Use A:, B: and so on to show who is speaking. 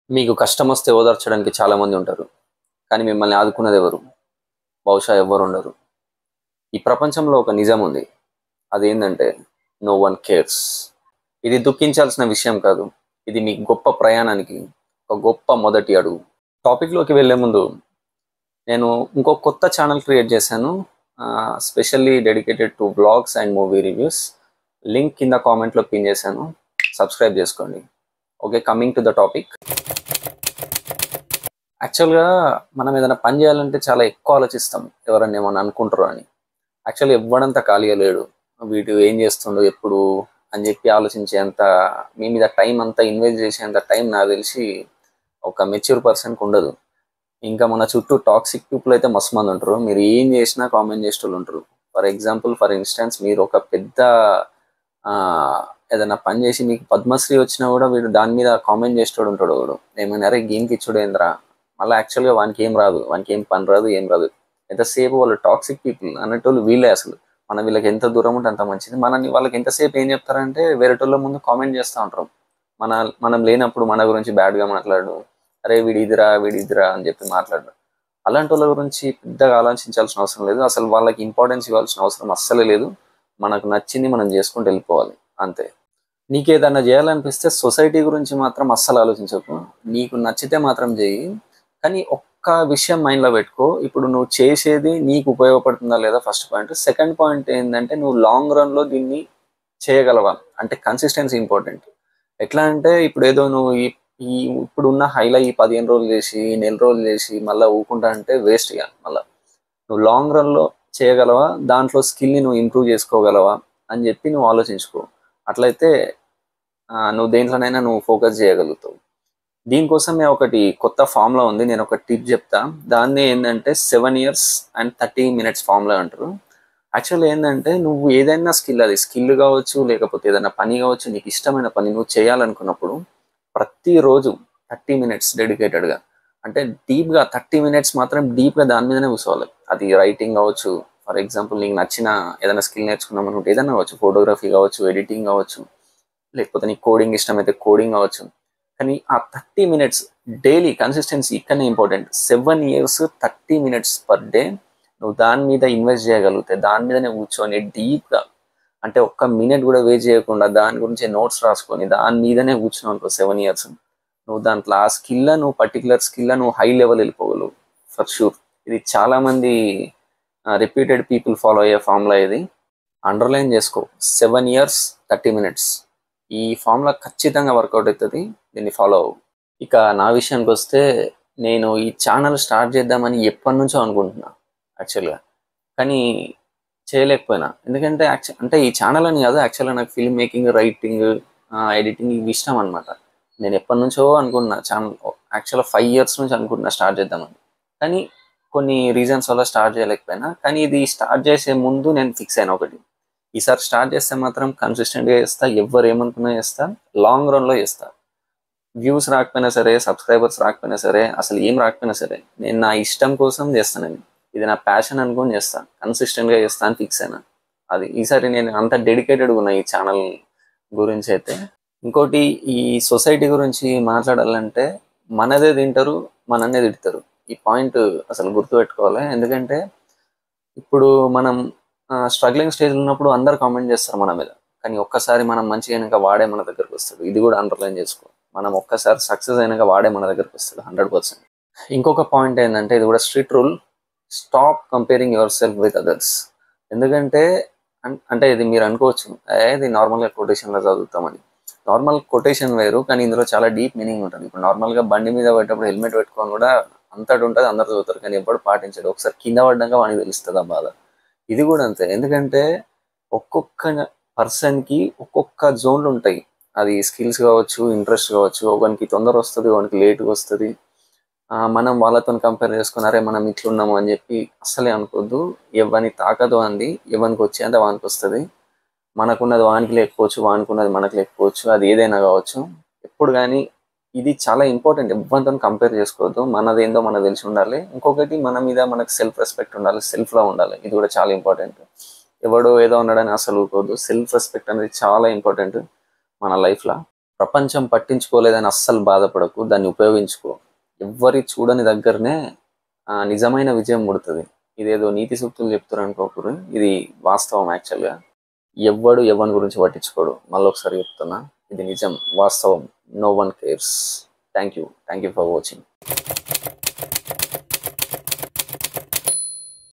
A: మీకు కష్టమొస్తే ఓదార్చడానికి చాలామంది ఉంటారు. కానీ మిమ్మల్ని ఆదుకున్నదెవరు? బహుశా ఎవ్వరుండరు. ఈ ప్రపంచంలో ఒక నిజముంది. అదేందంటే నో వన్ కేర్స్. ఇది దుఃఖించాల్సిన విషయం కాదు. ఇది మీ గొప్ప ప్రయాణానికి ఒక గొప్ప మొదటి అడుగు. టాపిక్‌లోకి వెళ్ళే ముందు నేను ఇంకో కొత్త ఛానెల్ క్రియేట్ చేశాను. Specially dedicated to vlogs and movie reviews. Link కింద కామెంట్‌లో పిన్ చేశాను. సబ్స్క్రైబ్ చేసుకోండి. Okay, coming to the topic. యాక్చువల్‌గా మనం ఏదైనా పని చేయాలంటే చాలా ఎక్కువ ఆలోచిస్తాం. ఎవరన్నా ఏమన్నా అనుకుంటారో అని. యాక్చువల్లీ ఎవ్వడంతా ఖాళీగా లేడు. వీడు ఏం చేస్తుండో ఎప్పుడు అని చెప్పి ఆలోచించేంత, మీ మీద టైం అంతా ఇన్వెస్ట్ చేసేంత టైం నాకు తెలిసి ఒక మెచ్యూర్ పర్సన్‌కి ఉండదు. ఇంకా మన చుట్టూ టాక్సిక్ పీపుల్ అయితే మస్తు మంది ఉంటారు. మీరు ఏం చేసినా కామెంట్ చేసేటోళ్ళు ఉంటారు. ఫర్ ఇన్స్టెన్స్ మీరు ఒక పెద్ద ఏదైనా పని చేసి మీకు పద్మశ్రీ వచ్చినా కూడా వీడు దాని మీద కామెంట్ చేసేటోడు ఉంటాడు. వాడు ఏమైనా అరే గేమ్కి ఇచ్చుడేంద్రా, మళ్ళీ యాక్చువల్గా వానికి ఏం రాదు, వానికి ఏం పని రాదు, ఏం రాదు. ఎంతసేపు వాళ్ళు టాక్సిక్ పీపుల్ అనేటోళ్ళు వీళ్ళే. అసలు మనం వీళ్ళకి ఎంత దూరం ఉంటే అంత మంచిది. మనని వాళ్ళకి ఎంతసేపు ఏం చెప్తారంటే వేరేటోళ్ళ ముందు కామెంట్ చేస్తూ ఉంటారు. మన మనం లేనప్పుడు మన గురించి బ్యాడ్గా మాట్లాడు, అరే వీడిదిరా అని చెప్పి మాట్లాడు. అలాంటి వాళ్ళ గురించి పెద్దగా ఆలోచించాల్సిన అవసరం లేదు. అసలు వాళ్ళకి ఇంపార్టెన్స్ ఇవ్వాల్సిన అవసరం అస్సలే లేదు. మనకు నచ్చింది మనం చేసుకుంటూ వెళ్ళిపోవాలి అంతే. నీకు ఏదన్నా చేయాలనిపిస్తే సొసైటీ గురించి మాత్రం అస్సలు ఆలోచించకు. నీకు నచ్చితే మాత్రం చేయి. కానీ ఒక్క విషయం మైండ్లో పెట్టుకో, ఇప్పుడు నువ్వు చేసేది నీకు ఉపయోగపడుతుందా లేదా ఫస్ట్ పాయింట్. సెకండ్ పాయింట్ ఏంటంటే నువ్వు లాంగ్ రన్లో దీన్ని చేయగలవా అంటే కన్సిస్టెన్సీ ఇంపార్టెంట్. ఎట్లా అంటే ఇప్పుడు ఏదో నువ్వు ఈ ఈ ఇప్పుడున్న హైలో ఈ 15 రోజులు చేసి నెల రోజులు చేసి మళ్ళీ ఊకుంటా అంటే వేస్ట్ ఇక. మళ్ళీ నువ్వు లాంగ్ రన్లో చేయగలవా, దాంట్లో స్కిల్ని నువ్వు ఇంప్రూవ్ చేసుకోగలవా అని చెప్పి నువ్వు ఆలోచించుకో. అట్లయితే నువ్వు దేంట్లోనైనా నువ్వు ఫోకస్ చేయగలుగుతావు. దీనికోసమే ఒకటి కొత్త ఫార్ములా ఉంది. నేను ఒక టిప్ చెప్తా. దాన్ని ఏంటంటే 7 years and 30 minutes ఫార్ములా అంటారు. యాక్చువల్లీ ఏంటంటే నువ్వు ఏదైనా స్కిల్, అది స్కిల్ కావచ్చు లేకపోతే ఏదైనా పని కావచ్చు, నీకు ఇష్టమైన పని నువ్వు చేయాలనుకున్నప్పుడు ప్రతిరోజు 30 minutes డెడికేటెడ్గా, అంటే డీప్గా 30 minutes మాత్రం డీప్గా దాని మీదనే కూర్చోవాలి. అది రైటింగ్ కావచ్చు, ఫర్ ఎగ్జాంపుల్ నీకు నచ్చిన ఏదైనా స్కిల్ నేర్చుకున్నాం అనుకుంటే ఏదైనా కావచ్చు, ఫోటోగ్రఫీ కావచ్చు, ఎడిటింగ్ కావచ్చు, లేకపోతే నీకు కోడింగ్ ఇష్టమైతే కోడింగ్ కావచ్చు. కానీ ఆ 30 minutes డైలీ కన్సిస్టెన్సీ ఇక్కడనే important. 7 years 30 minutes per day నువ్వు దాని మీద ఇన్వెస్ట్ చేయగలిగితే, దాని మీదనే కూర్చొని డీప్గా, అంటే ఒక్క మినిట్ కూడా వేస్ట్ చేయకుండా దాని గురించి నోట్స్ రాసుకొని దాని మీదనే కూర్చున్నావు అనుకో 7 years, నువ్వు దాంట్లో ఆ స్కిల్, నువ్వు పర్టికులర్ స్కిల్ నువ్వు హై లెవెల్ వెళ్ళిపోగలవు ఫర్ షూర్. ఇది చాలామంది రిపీటెడ్ పీపుల్ ఫాలో అయ్యే ఫార్ములా. ఇది అండర్లైన్ చేసుకో, 7 years 30 minutes. ఈ ఫార్ములా ఖచ్చితంగా వర్కౌట్ అవుతుంది. దీన్ని ఫాలో అవ్వు. ఇక నా విషయానికి వస్తే, నేను ఈ ఛానల్ స్టార్ట్ చేద్దామని ఎప్పటి నుంచో అనుకుంటున్నా యాక్చువల్గా, కానీ చేయలేకపోయినా. ఎందుకంటే అంటే ఈ ఛానల్ అని కాదు, యాక్చువల్గా నాకు ఫిల్మ్ మేకింగ్, రైటింగ్, ఎడిటింగ్ ఇవి ఇష్టం అనమాట. నేను ఎప్పటి నుంచో అనుకుంటున్నా ఛానల్, యాక్చువల్గా 5 years నుంచి అనుకుంటున్నా స్టార్ట్ చేద్దామని. కానీ కొన్ని రీజన్స్ వల్ల స్టార్ట్ చేయలేకపోయినా. కానీ ఇది స్టార్ట్ చేసే ముందు నేను ఫిక్స్ అయినా ఒకటి, ఈసారి స్టార్ట్ చేస్తే మాత్రం కన్సిస్టెంట్గా చేస్తా, ఎవరు ఏమనుకున్నా చేస్తా, లాంగ్ రన్లో చేస్తా. వ్యూస్ రాకపోయినా సరే, సబ్స్క్రైబర్స్ రాకపోయినా సరే, అసలు ఏం రాకపోయినా సరే, నేను నా ఇష్టం కోసం చేస్తాను. ఇది నా ప్యాషన్ అనుకొని చేస్తాను, కన్సిస్టెంట్గా చేస్తా అని ఫిక్స్ అయినా. అది ఈసారి నేను అంత డెడికేటెడ్గా ఉన్నా ఈ ఛానల్ గురించి అయితే. ఇంకోటి, ఈ సొసైటీ గురించి మాట్లాడాలంటే మనదే తింటారు, మనన్నే తిడతారు. ఈ పాయింట్ అసలు గుర్తుపెట్టుకోవాలి. ఎందుకంటే ఇప్పుడు మనం స్ట్రగ్లింగ్ స్టేజ్లో ఉన్నప్పుడు అందరు కామెంట్ చేస్తారు మన మీద, కానీ ఒక్కసారి మనం మంచిగా అయినాక వాడే మన దగ్గరకు వస్తాడు. ఇది కూడా అండర్లైన్ చేసుకో. మనం ఒక్కసారి సక్సెస్ అయినాక వాడే మన దగ్గరకు వస్తాడు 100%. ఇంకొక పాయింట్ ఏంటంటే, ఇది కూడా strict rule, stop comparing your self with others. ఎందుకంటే అంటే ఇది మీరు అనుకోవచ్చు, ఇది నార్మల్గా కొటేషన్లో చదువుతామని. నార్మల్ కొటేషన్ వేరు, కానీ ఇందులో చాలా డీప్ మీనింగ్ ఉంటుంది. ఇప్పుడు నార్మల్గా బండి మీద పడేటప్పుడు హెల్మెట్ పెట్టుకొని కూడా అంతటి ఉంటుంది, అందరు చదువుతారు, కానీ ఎప్పుడు పాటించాడు. ఒకసారి కింద పడ్డాక వానికి తెలుస్తుంది ఆ బాధ. ఇది కూడా అంతే. ఎందుకంటే ఒక్కొక్క పర్సన్కి ఒక్కొక్క జోన్లు ఉంటాయి. అది స్కిల్స్ కావచ్చు, ఇంట్రెస్ట్ కావచ్చు. ఒకనికి తొందర వస్తుంది, ఒకనికి లేట్గా వస్తుంది. మనం వాళ్ళతో కంపేర్ చేసుకున్నారే మనం ఇట్లున్నాము అని చెప్పి అస్సలే అనుకోవద్దు. ఎవరిని తాకదు అంది, ఎవరికి వచ్చేంత వానికి వస్తుంది. మనకున్నది వానికి లేకపోవచ్చు, వానికున్నది మనకు లేకపోవచ్చు, అది ఏదైనా కావచ్చు. ఎప్పుడు కానీ ఇది చాలా ఇంపార్టెంట్, ఎవరితో కంపేర్ చేసుకోవద్దు. మనదేందో మనకు తెలిసి ఉండాలి. ఇంకొకటి, మన మీద మనకు సెల్ఫ్ రెస్పెక్ట్ ఉండాలి, సెల్ఫ్లో ఉండాలి. ఇది కూడా చాలా ఇంపార్టెంట్. ఎవడో ఏదో ఉన్నాడని అసలు ఊరుకోవద్దు. సెల్ఫ్ రెస్పెక్ట్ అనేది చాలా ఇంపార్టెంట్ మన లైఫ్లో. ప్రపంచం పట్టించుకోలేదని అస్సలు బాధపడకు, దాన్ని ఉపయోగించుకో. ఎవ్వరి చూడని దగ్గరనే నిజమైన విజయం ముడుతుంది. ఇదేదో నీతి సూక్తులు చెప్తారు అనుకోకూరు, ఇది వాస్తవం. యాక్చువల్గా ఎవ్వడు ఎవరి గురించి పట్టించుకోడు. మళ్ళీ ఒకసారి చెప్తున్నా, ఇది నిజం, వాస్తవం. No one cares. Thank you for watching.